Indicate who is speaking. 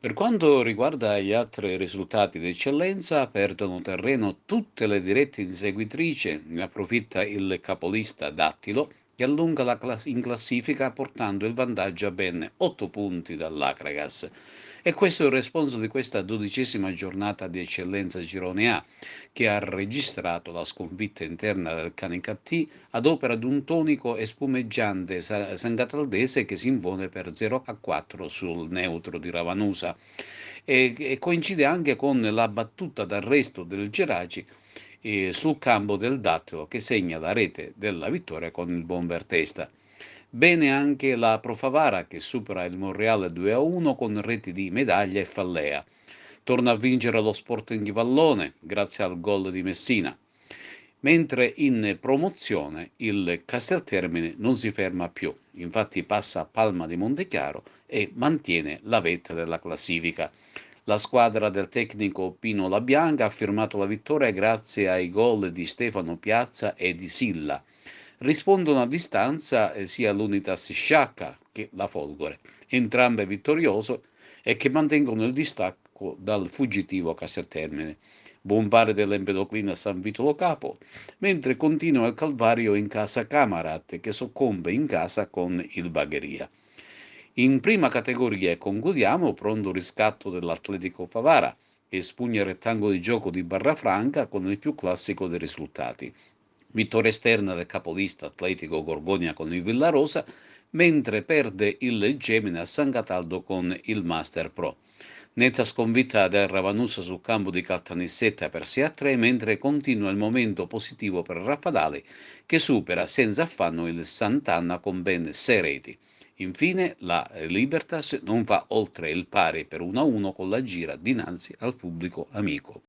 Speaker 1: Per quanto riguarda gli altri risultati d'eccellenza, perdono terreno tutte le dirette inseguitrici, ne approfitta il capolista Dattilo, che allunga in classifica portando il vantaggio a ben 8 punti dall'Acragas. E questo è il responso di questa 12ª giornata di eccellenza Girone A, che ha registrato la sconfitta interna del Canicattì ad opera di un tonico e spumeggiante Sangataldese che si impone per 0-4 sul neutro di Ravanusa e coincide anche con la battuta d'arresto del Geraci sul campo del Dattilo che segna la rete della vittoria con il bomber testa. Bene anche la Profavara che supera il Monreale 2-1 con reti di Medaglia e Fallea. Torna a vincere lo Sporting di Vallone grazie al gol di Messina. Mentre in promozione il Casteltermine non si ferma più, infatti passa a Palma di Montechiaro e mantiene la vetta della classifica. La squadra del tecnico Pino Labianca ha firmato la vittoria grazie ai gol di Stefano Piazza e di Silla. Rispondono a distanza sia l'Unitas Sciacca che la Folgore, entrambe vittoriose e che mantengono il distacco dal fuggitivo Casteltermine. Bombare dell'Empedoclina San Vito Lo Capo, mentre continua il calvario in casa Camarat che soccombe in casa con il Bagheria. In prima categoria e concludiamo pronto riscatto dell'Atletico Favara che espugna il rettangolo di gioco di Barrafranca con il più classico dei risultati. Vittoria esterna del capolista Atletico Gorgonia con il Villarosa, mentre perde il Gemini a San Cataldo con il Master Pro. Netta sconfitta del Ravanusa sul campo di Caltanissetta per 6-3, mentre continua il momento positivo per Raffadali, che supera senza affanno il Sant'Anna con ben 6 reti. Infine la Libertas non va oltre il pari per 1-1 con la gira dinanzi al pubblico amico.